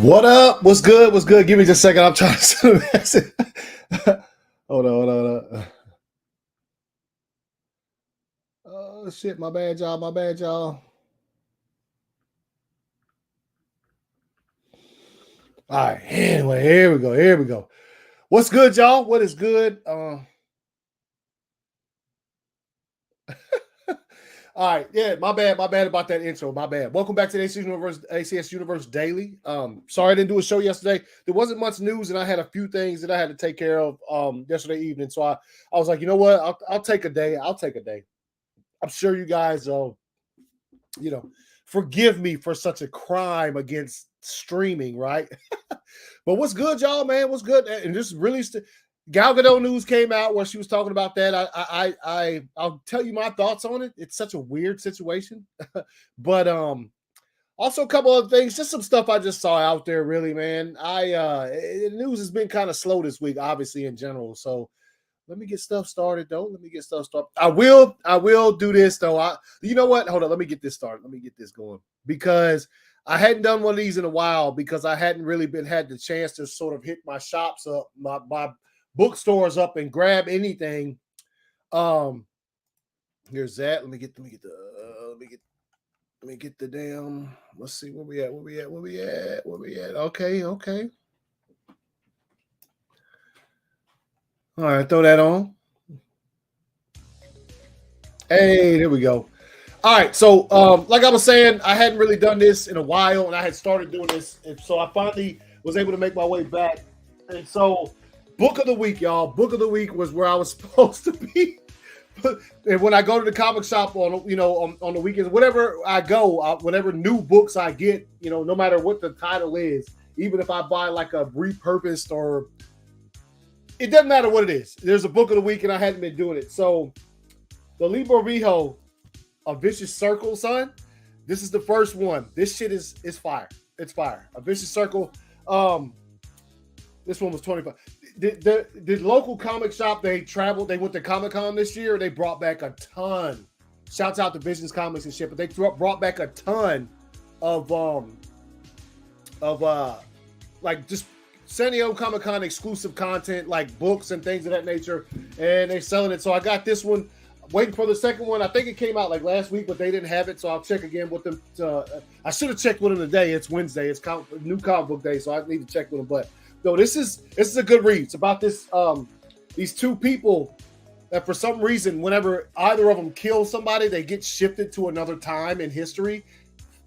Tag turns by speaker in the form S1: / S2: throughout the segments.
S1: What up? What's good? What's good? Give me just a second. I'm trying to send a message. Hold on. Oh shit, my bad, y'all. My bad, y'all. All right. Anyway, here we go. What's good, y'all? What is good? All right, yeah, my bad about that intro. My bad. Welcome back to the ACS Universe Daily. Sorry I didn't do a show yesterday. There wasn't much news, and I had a few things that I had to take care of yesterday evening. So I was like, you know what? I'll take a day. I'm sure you guys forgive me for such a crime against streaming, right? But what's good, y'all, man? What's good? And just really, Gal Gadot news came out where she was talking about that. I'll tell you my thoughts on it. It's such a weird situation, but also a couple other things, just some stuff I just saw out there. Really, man. The news has been kind of slow this week, obviously in general. So let me get stuff started, though. I will do this, though. You know what? Hold on. Let me get this started. Let me get this going because I hadn't done one of these in a while because I hadn't really had the chance to sort of hit my shops up, my bookstores up and grab anything. Here's that. Let me get the damn. Let's see where we at. Okay. All right, throw that on. Hey, there we go. All right, so like I was saying, I hadn't really done this in a while, and I had started doing this, and so I finally was able to make my way back. And so, book of the week, y'all. Book of the week was where I was supposed to be. And when I go to the comic shop on the weekends, whatever I go, whatever new books I get, no matter what the title is, even if I buy like a repurposed or it doesn't matter what it is. There's a book of the week, and I hadn't been doing it. So, the Libro Rijo, A Vicious Circle, son. This is the first one. This shit is fire. It's fire. A Vicious Circle. This one was 25. The local comic shop, they went to Comic-Con this year. They brought back a ton. Shouts out to Visions Comics and shit, but they brought back a ton of like just San Diego Comic-Con exclusive content, like books and things of that nature, and they're selling it. So I got this one. Waiting for the second one. I think it came out like last week, but they didn't have it, so I'll check again with them. I should have checked with them today. It's Wednesday. It's new comic book day, so I need to check with them. But no, this is a good read. It's about these two people that for some reason, whenever either of them kill somebody, they get shifted to another time in history.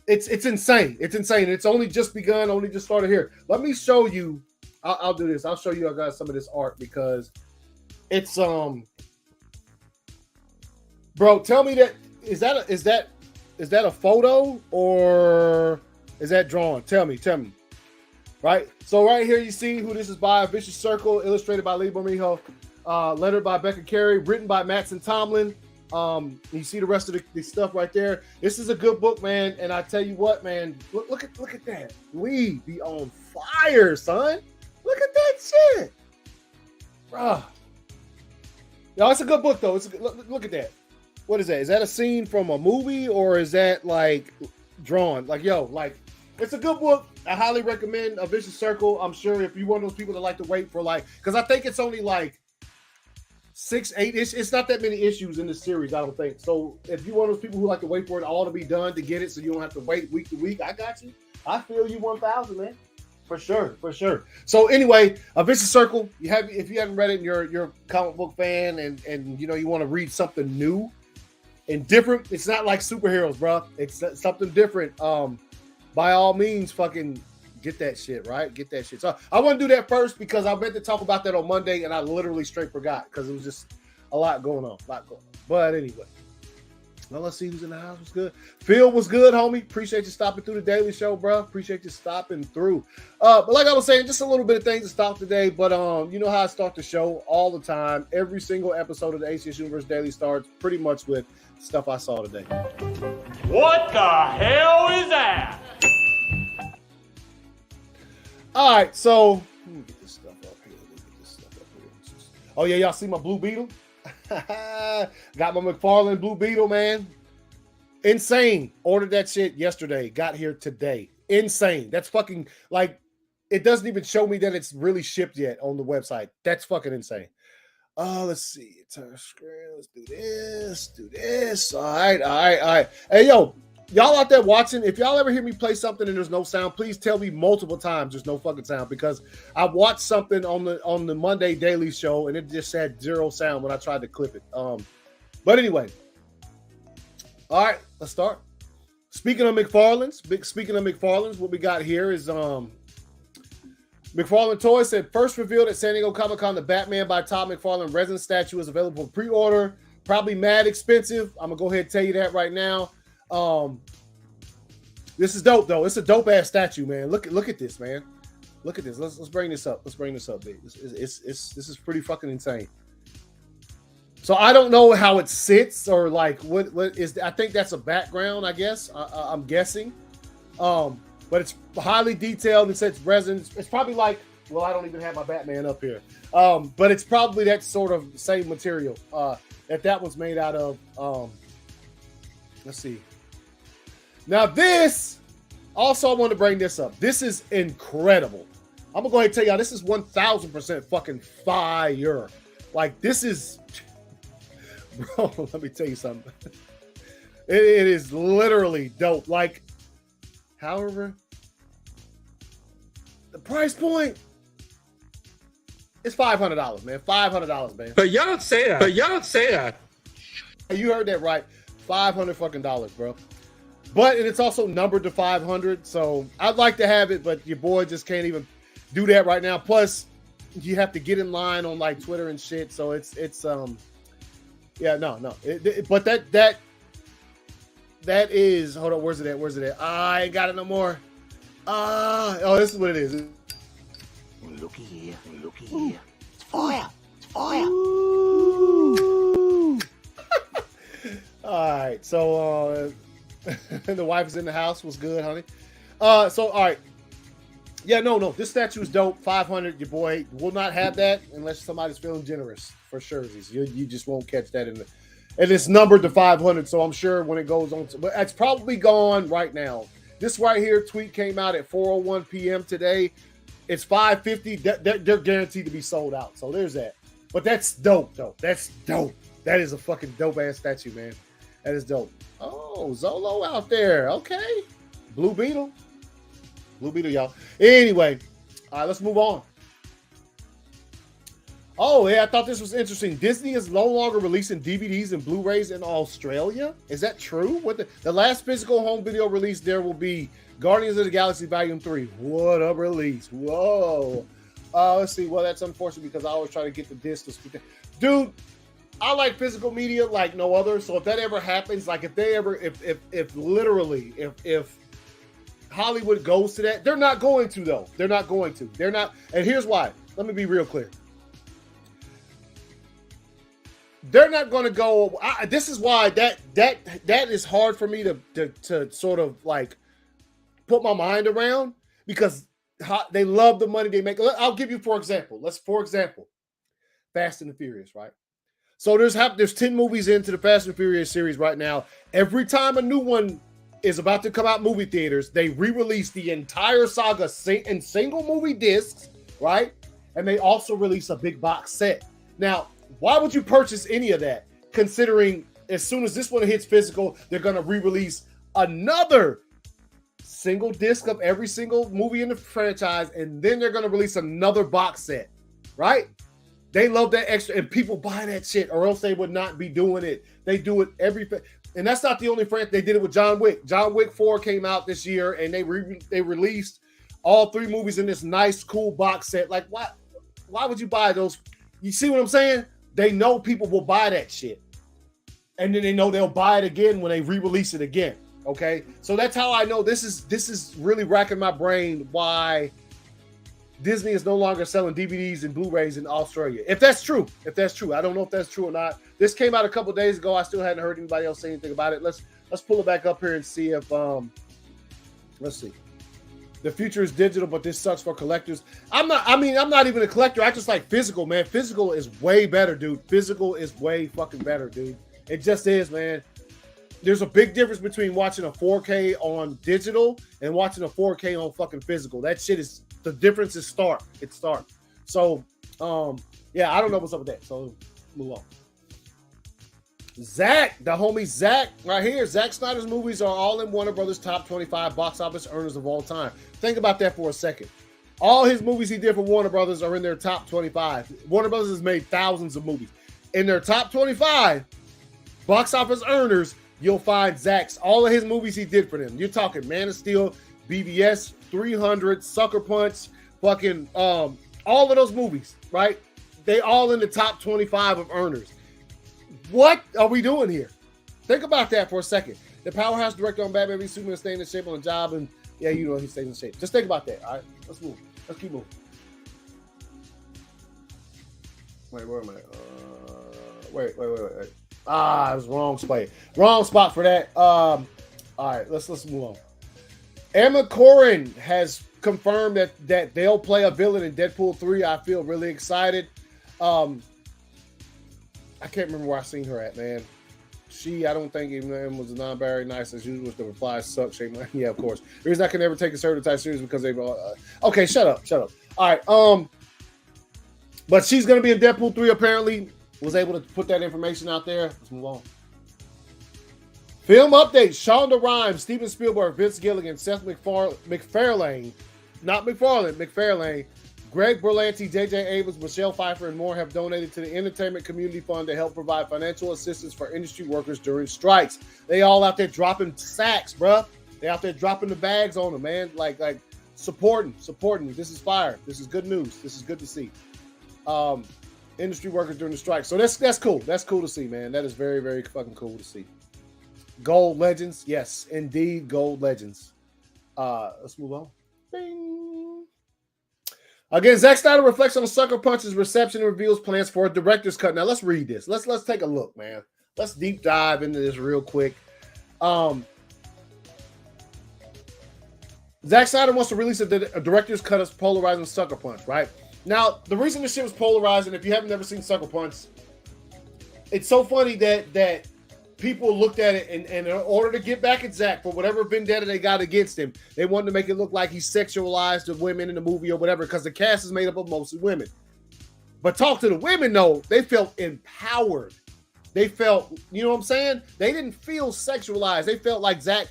S1: It's insane. It's insane. It's only just begun. Only just started here. Let me show you. I'll do this. I'll show you guys some of this art because it's Bro, tell me that is that a photo or is that drawn? Tell me. Right? So right here you see who this is by. A Vicious Circle, illustrated by Libro Rijo, lettered by Becca Carey, written by Mattson Tomlin. You see the rest of the stuff right there. This is a good book, man. And I tell you what, man, look at that. We be on fire, son. Look at that shit. Bruh. Yo, it's a good book though. Look at that. What is that? Is that a scene from a movie or is that like drawn? Like, it's a good book. I highly recommend A Vicious Circle. I'm sure if you're one of those people that like to wait for because I think it's only like 6, 8. It's not that many issues in this series, I don't think. So if you're one of those people who like to wait for it all to be done to get it, so you don't have to wait week to week, I got you. I feel you 1,000, man. For sure. So anyway, A Vicious Circle. If you haven't read it, and you're a comic book fan, and you want to read something new and different. It's not like superheroes, bro. It's something different. By all means, fucking get that shit, right? Get that shit. So I want to do that first because I meant to talk about that on Monday, and I literally straight forgot because it was just a lot going on. But anyway, well, let's see who's in the house. What's good? Phil was good, homie. Appreciate you stopping through the Daily Show, bro. Appreciate you stopping through. But like I was saying, just a little bit of things to stop today. But you know how I start the show all the time. Every single episode of the ACS Universe Daily starts pretty much with stuff I saw today.
S2: What the hell is that?
S1: All right, so let me get this stuff up here. Oh yeah, y'all see my Blue Beetle? Got my McFarlane Blue Beetle, man. Insane. Ordered that shit yesterday. Got here today. Insane. That's fucking like it doesn't even show me that it's really shipped yet on the website. That's fucking insane. Let's see. Turn screen. Let's do this. All right. Hey, yo, y'all out there watching, if y'all ever hear me play something and there's no sound, please tell me multiple times there's no fucking sound, because I watched something on the Monday Daily show and it just had zero sound when I tried to clip it. But anyway. All right, let's start. Speaking of McFarlane's, what we got here is McFarlane Toys said first revealed at San Diego Comic-Con, the Batman by Todd McFarlane resin statue is available for pre-order. Probably mad expensive. I'm gonna go ahead and tell you that right now. This is dope though. It's a dope ass statue, man. Look at this, man. Look at this. Let's bring this up. Let's bring this up, big. This is pretty fucking insane. So I don't know how it sits or like what is. I think that's a background. I guess I'm guessing. But it's highly detailed. It says resin. It's probably like, well, I don't even have my Batman up here. But it's probably that sort of same material that one's made out of. Let's see. Now this, also I want to bring this up. This is incredible. I'm gonna go ahead and tell y'all this is 1000% fucking fire. Like this is, bro. Let me tell you something. It is literally dope. Like, however, the price point is $500, man. $500, man.
S3: But y'all don't say that.
S1: You heard that right. $500 fucking dollars, bro. But it's also numbered to 500. So I'd like to have it, but your boy just can't even do that right now. Plus, you have to get in line on like Twitter and shit. So it's yeah, no. But that is, hold on, where's it at? I ain't got it no more. Oh, this is what it is.
S4: Looky here. It's fire.
S1: All right, so the wife is in the house. Was good, honey. So all right, yeah, no, this statue is dope. 500. Your boy will not have that unless somebody's feeling generous for sure. You just won't catch that and it's numbered to 500. So I'm sure when it goes on, but it's probably gone right now. This right here tweet came out at 4:01 p.m. today. It's 550. They're guaranteed to be sold out. So there's that. But that's dope, though. That's dope. That is a fucking dope ass statue, man. That is dope. Oh, Zolo out there. Okay. Blue Beetle, y'all. Anyway, all right, let's move on. Oh, yeah, I thought this was interesting. Disney is no longer releasing DVDs and Blu-rays in Australia. Is that true? What the last physical home video release there will be Guardians of the Galaxy Volume 3. What a release. Whoa. Let's see. Well, that's unfortunate because I always try to get the disc to speak. Dude, I like physical media like no other. So if that ever happens, like if literally Hollywood goes to that, they're not going to though. They're not. And here's why. Let me be real clear. They're not going to go. This is why that is hard for me to sort of like put my mind around, because they love the money they make. I'll give you for example, Fast and the Furious, right? So there's 10 movies into the Fast and Furious series right now. Every time a new one is about to come out movie theaters, they re-release the entire saga in single movie discs, right? And they also release a big box set. Now, why would you purchase any of that, considering as soon as this one hits physical, they're going to re-release another single disc of every single movie in the franchise, and then they're going to release another box set, right? They love that extra, and people buy that shit, or else they would not be doing it. They do it and that's not the only franchise. They did it with John Wick. John Wick 4 came out this year, and they released all 3 movies in this nice, cool box set. Like, why would you buy those? You see what I'm saying? They know people will buy that shit. And then they know they'll buy it again when they re-release it again. Okay? So that's how I know this is really racking my brain why Disney is no longer selling DVDs and Blu-rays in Australia. If that's true. I don't know if that's true or not. This came out a couple days ago. I still hadn't heard anybody else say anything about it. Let's pull it back up here and see if let's see. The future is digital, but this sucks for collectors. I'm not even a collector. I just like physical, man. Physical is way better, dude. Physical is way fucking better, dude. It just is, man. there's a big difference between watching a 4K on digital and watching a 4K on fucking physical. That shit is, the difference is stark. It's stark. So, yeah, I don't know what's up with that. So, move on. Zach, the homie Zach, right here. Zack Snyder's movies are all in Warner Brothers' top 25 box office earners of all time. Think about that for a second. All his movies he did for Warner Brothers are in their top 25. Warner Brothers has made thousands of movies. In their top 25 box office earners, you'll find Zach's, all of his movies he did for them. You're talking Man of Steel, BVS, 300, Sucker Punch, fucking, all of those movies, right? They all in the top 25 of earners. What are we doing here? Think about that for a second. The powerhouse director on Batman v Superman staying in shape on the job, and yeah, you know he stays in shape. Just think about that. All right, let's move. Let's keep moving. Wait, where am I? Wait. Ah, it was wrong spot. Wrong spot for that. All right, let's move on. Emma Corrin has confirmed that they'll play a villain in Deadpool 3. I feel really excited. I can't remember where I seen her at, man. I don't think even was not very nice as usual. The replies suck. Yeah, of course. The reason I can never take a stereotype serious because they've okay, shut up. All right. But she's gonna be in Deadpool 3 apparently. Was able to put that information out there. Let's move on. Film updates. Shonda Rhimes, Steven Spielberg, Vince Gilligan, Seth MacFarlane, Greg Berlanti, J.J. Abrams, Michelle Pfeiffer, and more have donated to the Entertainment Community Fund to help provide financial assistance for industry workers during strikes. They all out there dropping sacks, bruh. They out there dropping the bags on them, man. Like supporting. This is fire. This is good news. This is good to see. Industry workers during the strike. So that's cool. That's cool to see, man. That is very, very fucking cool to see. Gold Legends. Yes, indeed, Gold Legends. Let's move on. Bing. Again, Zack Snyder reflects on Sucker Punch's reception and reveals plans for a director's cut. Now, let's read this. Let's take a look, man. Let's deep dive into this real quick. Zack Snyder wants to release a director's cut of polarizing Sucker Punch, right? Now, the reason this shit was polarizing, if you haven't never seen Sucker Punch, it's so funny that people looked at it and in order to get back at Zack for whatever vendetta they got against him, they wanted to make it look like he sexualized the women in the movie or whatever, because the cast is made up of mostly women. But talk to the women, though, they felt empowered. They felt, you know what I'm saying? They didn't feel sexualized. They felt like Zack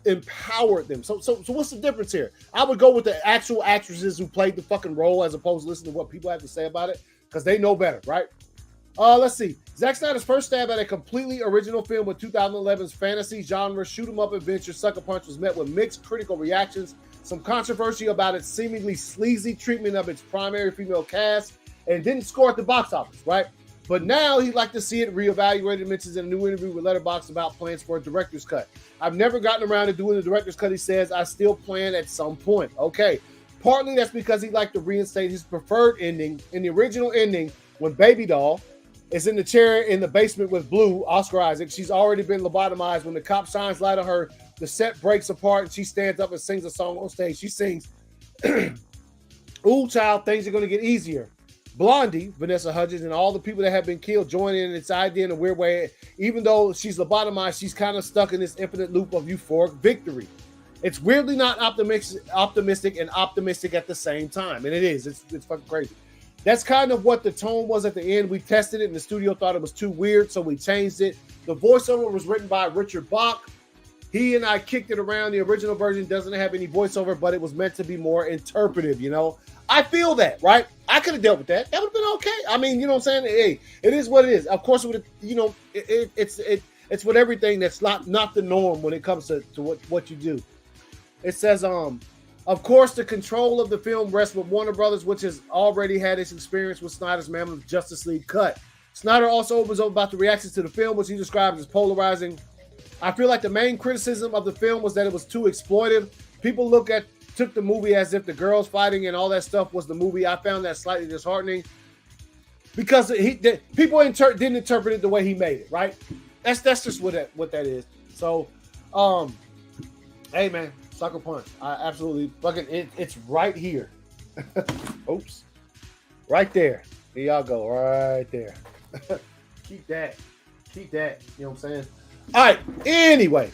S1: empowered them. So what's the difference here? I would go with the actual actresses who played the fucking role as opposed to listening to what people have to say about it, because they know better, right? Let's see. Zack Snyder's first stab at a completely original film with 2011's fantasy genre shoot-'em-up adventure Sucker Punch was met with mixed critical reactions, some controversy about its seemingly sleazy treatment of its primary female cast, and didn't score at the box office, right? But now he'd like to see it reevaluated, mentions in a new interview with Letterboxd about plans for a director's cut. I've never gotten around to doing the director's cut, he says. I still plan at some point. Okay. Partly that's because he'd like to reinstate his preferred ending. In the original ending, when Baby Doll is in the chair in the basement with Blue, Oscar Isaac, she's already been lobotomized. When the cop shines light on her, the set breaks apart and she stands up and sings a song on stage. She sings, "Ooh, child, things are going to get easier." Blondie, Vanessa Hudgens, and all the people that have been killed join in its idea in a weird way. Even though she's lobotomized, she's kind of stuck in this infinite loop of euphoric victory. It's weirdly not optimistic and optimistic at the same time. And it is. It's fucking crazy. That's kind of what the tone was at the end. We tested it and the studio thought it was too weird, so we changed it. The voiceover was written by Richard Bach. He and I kicked it around. The original version doesn't have any voiceover, but it was meant to be more interpretive, you know? I feel that, right? I could have dealt with that. That would have been okay. I mean, you know what I'm saying? Hey, it is what it is. Of course, it's with everything that's not the norm when it comes to what you do. It says, of course, the control of the film rests with Warner Brothers, which has already had its experience with Snyder's mammoth Justice League cut. Snyder also opens up about the reactions to the film, which he describes as polarizing. I feel like the main criticism of the film was that it was too exploitive. People took the movie as if the girls fighting and all that stuff was the movie. I found that slightly disheartening because people didn't interpret it the way he made it, right? That's just what that is. So, hey man, Sucker Punch. I absolutely fucking it's right here. Oops. Right there. Here y'all go. Right there. Keep that. You know what I'm saying? All right. Anyway,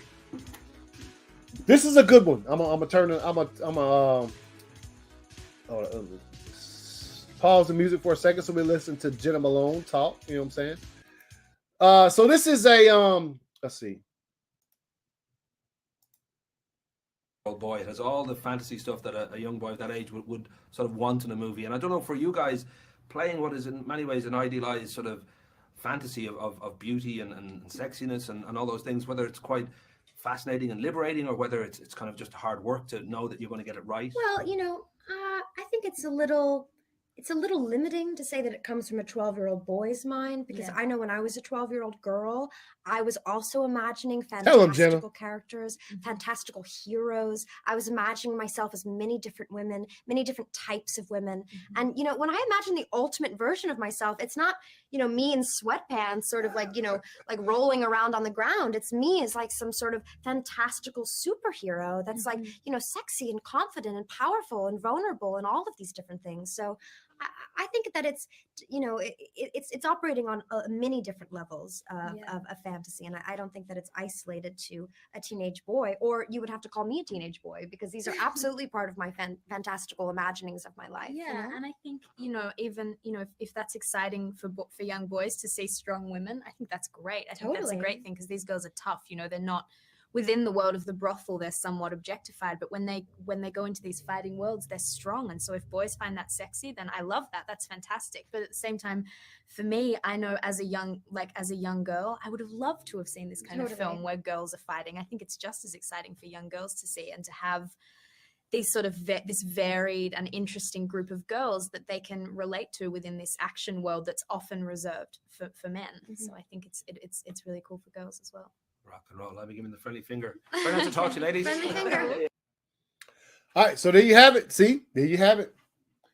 S1: this is a good one. I'm a pause the music for a second so we listen to Jenna Malone talk. You know what I'm saying? So this is a let's see.
S5: Boy, it has all the fantasy stuff that a young boy of that age would sort of want in a movie. And I don't know, for you guys, playing what is in many ways an idealized sort of fantasy of beauty and sexiness and all those things, whether it's quite fascinating and liberating or whether it's kind of just hard work to know that you're going to get it right.
S6: Well, I think it's a little limiting to say that it comes from a 12-year-old boy's mind, because I know when I was a 12-year-old girl, I was also imagining fantastical characters, fantastical heroes. I was imagining myself as many different women, many different types of women. And, when I imagine the ultimate version of myself, it's not, me in sweatpants, sort of like, like rolling around on the ground. It's me as like some sort of fantastical superhero that's like, sexy and confident and powerful and vulnerable and all of these different things. So I think that it's, it's operating on many different levels of fantasy. And I don't think that it's isolated to a teenage boy, or you would have to call me a teenage boy, because these are absolutely part of my fantastical imaginings of my life.
S7: Yeah. And I think, even, if that's exciting for young boys to see strong women, I think that's great. I think that's a great thing, because these girls are tough. They're not within the world of the brothel, they're somewhat objectified, but when they go into these fighting worlds, they're strong. And so if boys find that sexy, then I love that. That's fantastic. But at the same time, for me, I know as a young girl, I would have loved to have seen this kind of film where girls are fighting. I think it's just as exciting for young girls to see, and to have these sort of this varied and interesting group of girls that they can relate to within this action world that's often reserved for men. So I think it's really cool for girls as well.
S5: Rock and roll. I'll be giving the friendly finger. Very nice to talk to you, ladies.
S6: Friendly finger.
S1: All right, so there you have it. See, there you have it.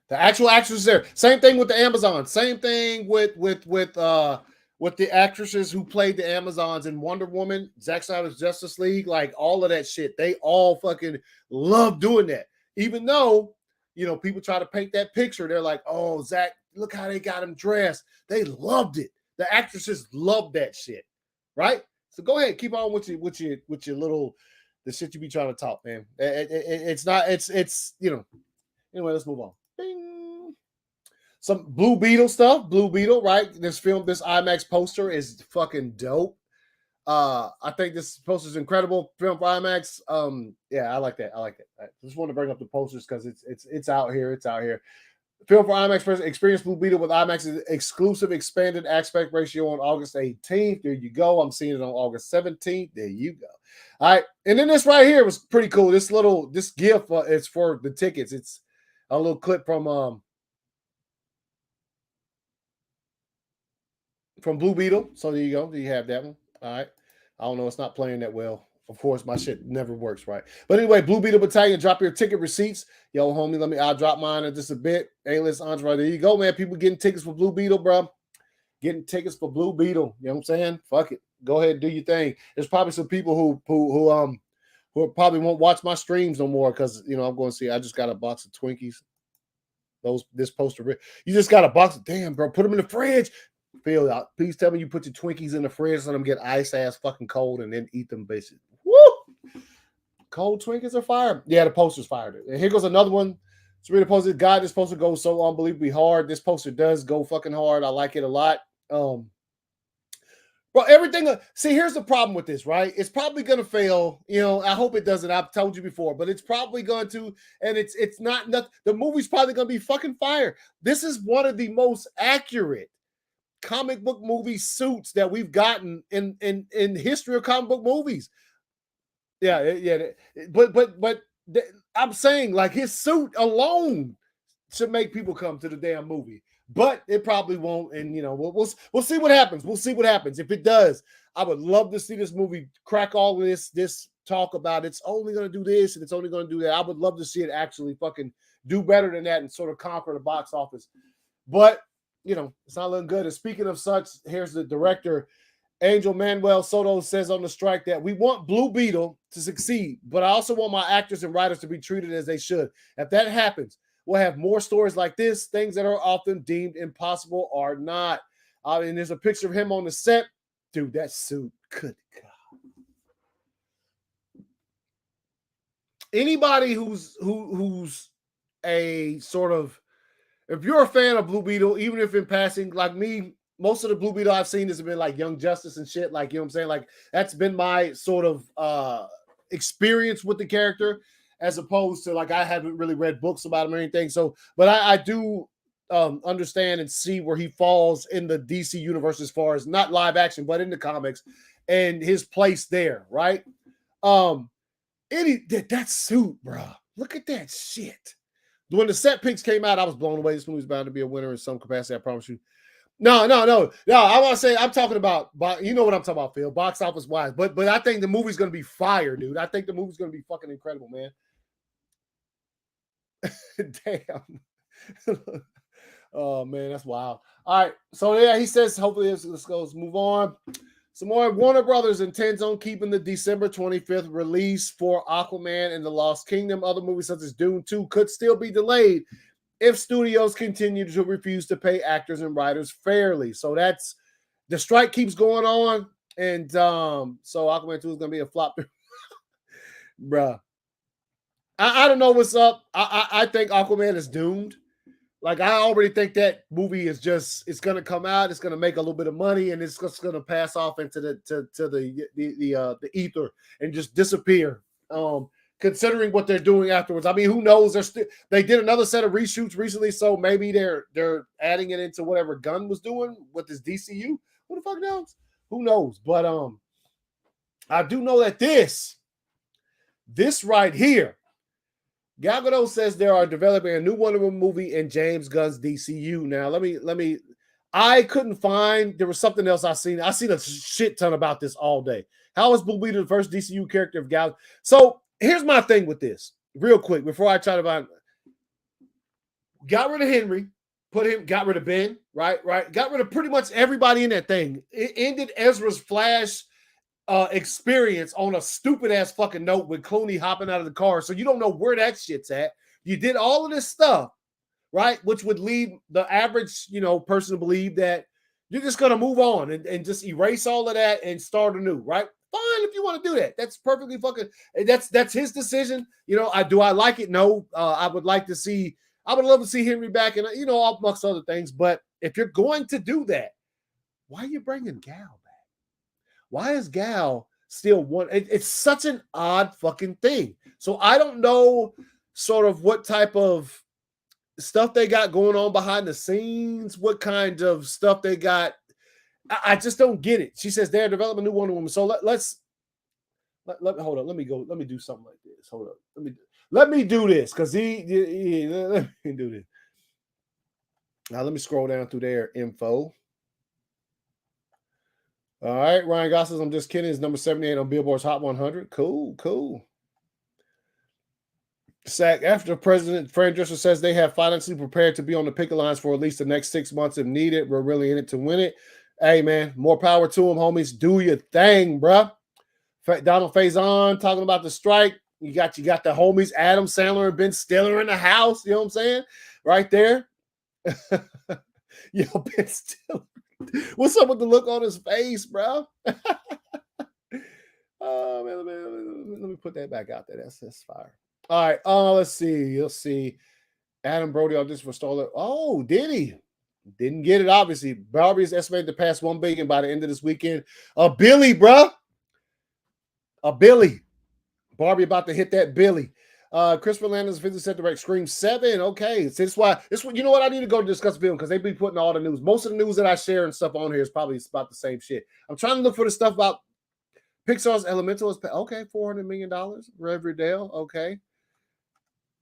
S1: The actual actresses there. Same thing with the Amazon. Same thing with the actresses who played the Amazons in Wonder Woman, Zack Snyder's Justice League, like all of that shit. They all fucking love doing that. Even though, people try to paint that picture. They're like, oh, Zack, look how they got him dressed. They loved it. The actresses loved that shit, right? So go ahead, keep on with your little the shit you be trying to talk, man. It's anyway. Let's move on. Ding. Some Blue Beetle stuff. Blue Beetle, right? This IMAX poster is fucking dope. I think this poster is incredible. Film for IMAX. I like that. I just want to bring up the posters because it's out here. It's out here. Film for IMAX experience Blue Beetle with IMAX's exclusive expanded aspect ratio on August 18th. There you go. I'm seeing it on August 17th. There you go. All right. And then this right here was pretty cool. This GIF is for the tickets. It's a little clip from Blue Beetle. So there you go. There you have that one. All right. I don't know. It's not playing that well. Of course, my shit never works right. But anyway, Blue Beetle Battalion, drop your ticket receipts. Yo, homie, I'll drop mine in just a bit. A-list Andre, there you go, man. People getting tickets for Blue Beetle, bro. Getting tickets for Blue Beetle. You know what I'm saying? Fuck it. Go ahead and do your thing. There's probably some people who probably won't watch my streams no more because, I'm going to see. I just got a box of Twinkies. This poster. You just got a box of, damn, bro, put them in the fridge. Phil, please tell me you put your Twinkies in the fridge so them get ice ass fucking cold and then eat them basically. Woo! Cold Twinkies are fire. Yeah, the poster's fired. And here goes another one. It's really posted. God, this poster goes so unbelievably hard. This poster does go fucking hard. I like it a lot. Bro, everything. See, here's the problem with this, right? It's probably gonna fail. I hope it doesn't. I've told you before, but it's probably going to, and it's not. The movie's probably gonna be fucking fire. This is one of the most accurate comic book movie suits that we've gotten in history of comic book movies. Yeah. But I'm saying, like, his suit alone should make people come to the damn movie. But it probably won't, and we'll see what happens. We'll see what happens. If it does, I would love to see this movie crack all of this talk about it's only going to do this and it's only going to do that. I would love to see it actually fucking do better than that and sort of conquer the box office. But it's not looking good. And speaking of such, here's the director, Angel Manuel Soto, says on the strike that we want Blue Beetle to succeed, but I also want my actors and writers to be treated as they should. If that happens, we'll have more stories like this. Things that are often deemed impossible are not. And there's a picture of him on the set. Dude, that suit, good God. anybody who's a sort of, if you're a fan of Blue Beetle, even if in passing, like me, most of the Blue Beetle I've seen has been like Young Justice and shit. Like, you know what I'm saying? Like, that's been my sort of experience with the character, as opposed to like I haven't really read books about him or anything. So, but I do understand and see where he falls in the DC universe as far as not live action, but in the comics and his place there, right? That suit, bro. Look at that shit. When the set picks came out, I was blown away. This movie's bound to be a winner in some capacity, I promise you. No. I want to say, I'm talking about, you know what I'm talking about, Phil, box office wise. But I think the movie's going to be fire, dude. I think the movie's going to be fucking incredible, man. Damn. Oh, man, that's wild. All right. So, yeah, he says, hopefully this goes, move on. Some more. Warner Brothers intends on keeping the December 25th release for Aquaman and the Lost Kingdom. Other movies such as Dune 2 could still be delayed if studios continue to refuse to pay actors and writers fairly. So that's, the strike keeps going on. And so Aquaman 2 is going to be a flop. Bruh. I don't know what's up. I think Aquaman is doomed. Like, I already think that movie is just, it's going to come out, it's going to make a little bit of money, and it's just going to pass off into the ether and just disappear. Considering what they're doing afterwards. I mean, who knows? They did another set of reshoots recently, so maybe they're adding it into whatever Gunn was doing with his DCU. Who the fuck knows? Who knows? But I do know that this right here, Gal Gadot says they are developing a new Wonder Woman movie in James Gunn's DCU. Now, let me. I couldn't find. There was something else I seen. I seen a shit ton about this all day. How is Blue Beetle the first DCU character of Gal? So here's my thing with this, real quick, before I try to find. Got rid of Henry, got rid of Ben, right? Got rid of pretty much everybody in that thing. It ended Ezra's Flash experience on a stupid ass fucking note with Clooney hopping out of the car. So you don't know where that shit's at. You did all of this stuff, right? Which would lead the average, person to believe that you're just going to move on and just erase all of that and start anew, right? Fine if you want to do that. That's perfectly fucking, that's his decision. Do I like it? No. I would love to see Henry back and, amongst other things. But if you're going to do that, why are you bringing Gal back? Why is Gal still one? It's such an odd fucking thing. So I don't know sort of what type of stuff they got going on behind the scenes, what kind of stuff they got. I just don't get it. She says they're developing a new Wonder Woman. So let's hold on. Let me go. Let me do something like this. Hold up. Let me do this because let me do this. Now let me scroll down through their info. All right, Ryan Gosling, I'm just kidding. Is number 78 on Billboard's Hot 100. Cool. SAG, after President Fran Drescher says they have financially prepared to be on the picket lines for at least the next 6 months if needed. We're really in it to win it. Hey, man, more power to them, homies. Do your thing, bruh. Donald Faison talking about the strike. You got the homies, Adam Sandler and Ben Stiller in the house. You know what I'm saying? Right there. Yo, Ben Stiller. What's up with the look on his face, bro? Oh, man, let me put that back out there. That's fire. All right. Let's see. You'll see. Adam Brody auditioned for Starlet. Oh, did he? Didn't get it, obviously. Barbie is estimated to pass 1 billion by the end of this weekend. A Billy, bro. A Billy. Barbie about to hit that Billy. Christopher Landon's 50% direct Scream 7. Okay. So this why you know what? I need to go discuss the film because they be putting all the news. Most of the news that I share and stuff on here is probably about the same shit. I'm trying to look for the stuff about Pixar's Elemental. Okay, $400 million. Riverdale. Okay.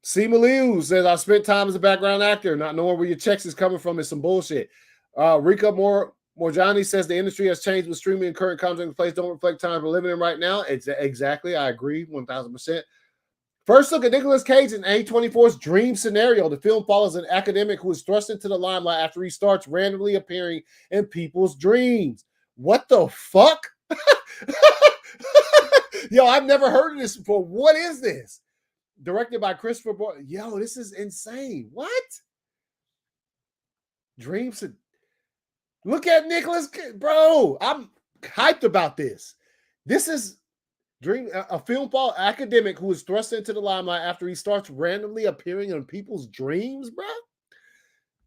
S1: Seema Liu says, I spent time as a background actor. Not knowing where your checks is coming from is some bullshit. Rika Morjani says the industry has changed with streaming and current content in place don't reflect time we're living in right now. It's exactly. I agree 1,000%. First look at Nicolas Cage in A24's Dream Scenario. The film follows an academic who is thrust into the limelight after he starts randomly appearing in people's dreams. What the fuck? Yo, I've never heard of this before. What is this? Directed by Christopher Boy. Yo, this is insane. What? Dreams. Look at Nicolas Cage. Bro, I'm hyped about this. This is A film fall academic who is thrust into the limelight after he starts randomly appearing in people's dreams, bro.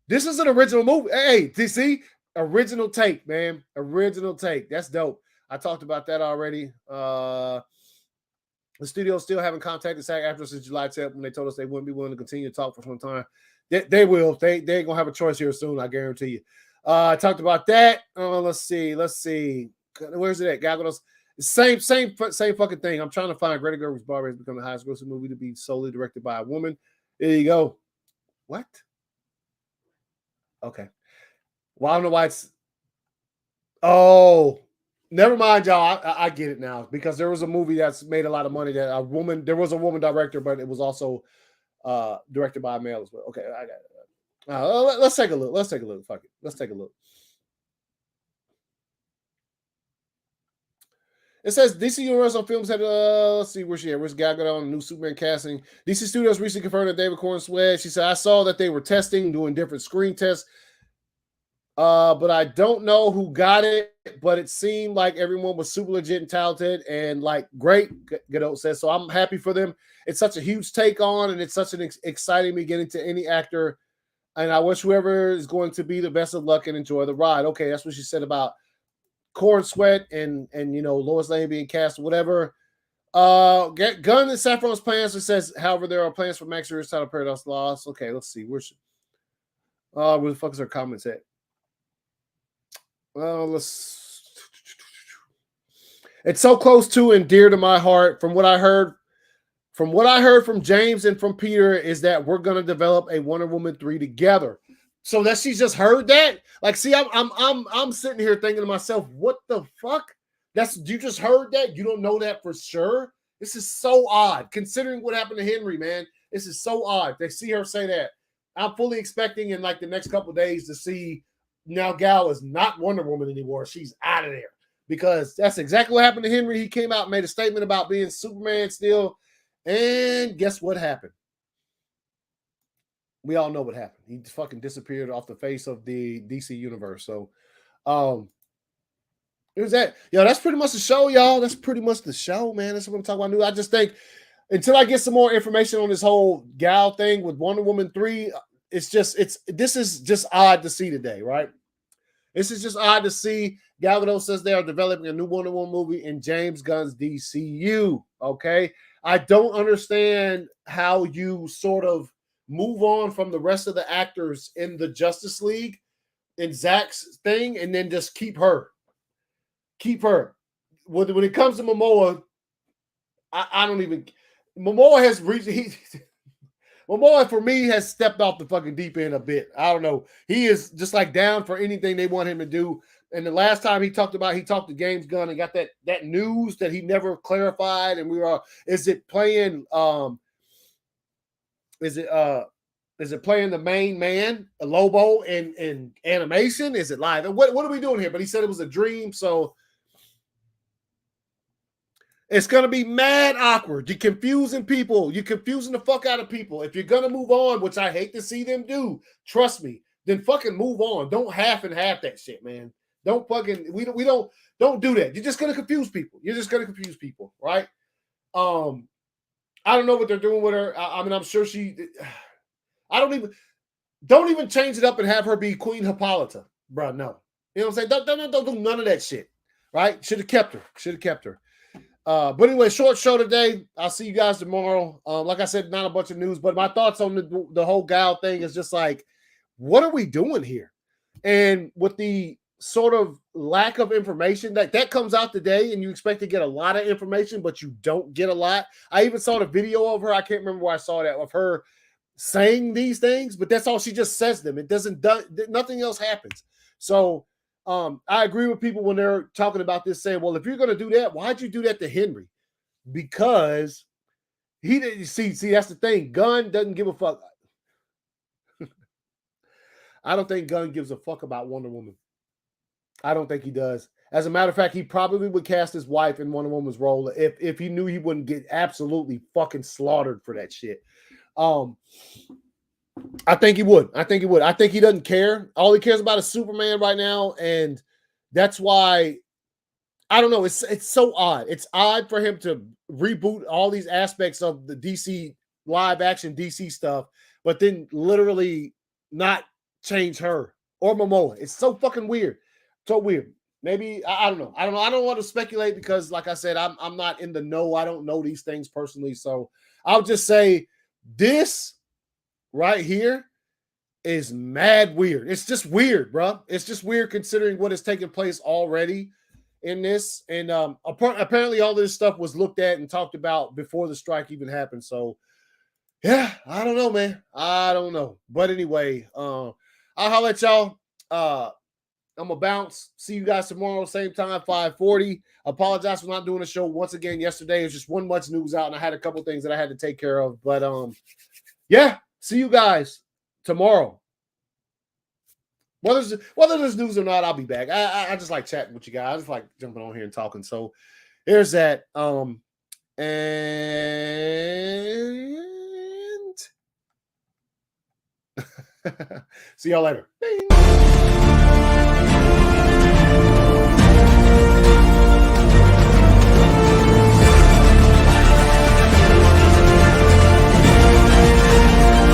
S1: This is an original movie. Hey, DC, original take, man. Original take. That's dope. I talked about that already. The studio still haven't contacted SAG after since July 10th when they told us they wouldn't be willing to continue to talk for some time. They will. They ain't gonna have a choice here soon, I guarantee you. I talked about that. Let's see. Where's it at? Gal Gadot's same fucking thing. I'm trying to find Greta Gerwig's Barbie has become the highest grossing movie to be solely directed by a woman. There you go. What? Okay. Well, I don't know why it's. Oh, never mind, y'all. I get it now because there was a movie that's made a lot of money that there was a woman director, but it was also directed by a male as well. Okay, I got it. Let's take a look. Fuck it. Let's take a look. It says DC Universe Films had, let's see where she at. Where's Gal Gadot on the new Superman casting? DC Studios recently confirmed that David Cornsweet. She said, I saw that they were doing different screen tests. But I don't know who got it, but it seemed like everyone was super legit and talented and like great, Gadot says. So I'm happy for them. It's such a huge take on, and it's such an exciting beginning to any actor. And I wish whoever is going to be the best of luck and enjoy the ride. Okay, that's what she said about Cornsweet and Lois Lane being cast or whatever. Gunn and Saffron's plans. It says, however, there are plans for Max Rear's title Paradise Lost. Okay, let's see. Where the fuck is her comments at? It's so close to and dear to my heart. From what I heard from James and from Peter is that we're gonna develop a Wonder Woman 3 together. So that she just heard that, like, see, I'm sitting here thinking to myself, what the fuck? You just heard that? You don't know that for sure? This is so odd, considering what happened to Henry, man. This is so odd. They see her say that. I'm fully expecting in like the next couple of days to see now Gal is not Wonder Woman anymore. She's out of there because that's exactly what happened to Henry. He came out and made a statement about being Superman still, and guess what happened? We all know what happened. He fucking disappeared off the face of the DC universe. So, here's that. Yo, that's pretty much the show, y'all. That's pretty much the show, man. That's what I'm talking about. I just think until I get some more information on this whole Gal thing with Wonder Woman 3, this is just odd to see today, right? This is just odd to see. Gal Gadot says they are developing a new Wonder Woman movie in James Gunn's DCU. Okay, I don't understand how you sort of move on from the rest of the actors in the Justice League in Zack's thing and then just keep her. When it comes to Momoa, I don't even. Momoa has reached. Momoa for me has stepped off the fucking deep end a bit. I don't know. He is just like down for anything they want him to do. And the last time he talked to James Gunn and got that news that he never clarified. And is it playing the main man, Lobo, in animation? Is it live? What are we doing here? But he said it was a dream, so it's going to be mad awkward. You're confusing people. You're confusing the fuck out of people. If you're going to move on, which I hate to see them do, trust me, then fucking move on. Don't half and half that shit, man. Don't fucking, we don't do that. You're just going to confuse people. Right? I don't know what they're doing with her. I mean, I'm sure don't even change it up and have her be Queen Hippolyta, bro. No. You know what I'm saying? Don't do none of that shit. Right? Should have kept her. But anyway, short show today. I'll see you guys tomorrow. Like I said, not a bunch of news, but my thoughts on the whole Gal thing is just like, what are we doing here? And with the sort of lack of information that comes out today, and you expect to get a lot of information, but you don't get a lot. I even saw the video of her. I can't remember where I saw that, of her saying these things, but that's all she just says them. It doesn't, nothing else happens. So I agree with people when they're talking about this, saying, well, if you're going to do that, why'd you do that to Henry? Because he didn't see, that's the thing. Gunn doesn't give a fuck. I don't think Gunn gives a fuck about Wonder Woman. I don't think he does. As a matter of fact, he probably would cast his wife in Wonder Woman's role if he knew he wouldn't get absolutely fucking slaughtered for that shit. I think he would. I think he doesn't care. All he cares about is Superman right now, and that's why I don't know. It's so odd. It's odd for him to reboot all these aspects of the DC live action DC stuff, but then literally not change her or Momoa. It's so fucking weird. So weird. Maybe I don't know. I don't want to speculate because, like I said, I'm not in the know. I don't know these things personally. So I'll just say this right here is mad weird. It's just weird, bro. It's just weird considering what has taken place already in this. And apparently all of this stuff was looked at and talked about before the strike even happened. So yeah, I don't know, man. I don't know. But anyway, I'll holler at y'all. I'm gonna bounce. See you guys tomorrow, same time, 5:40. Apologize for not doing a show once again yesterday. It's just one much news out, and I had a couple things that I had to take care of. But yeah, see you guys tomorrow. Whether there's news or not, I'll be back. I just like chatting with you guys. I just like jumping on here and talking. So here's that. And see y'all later. Bing.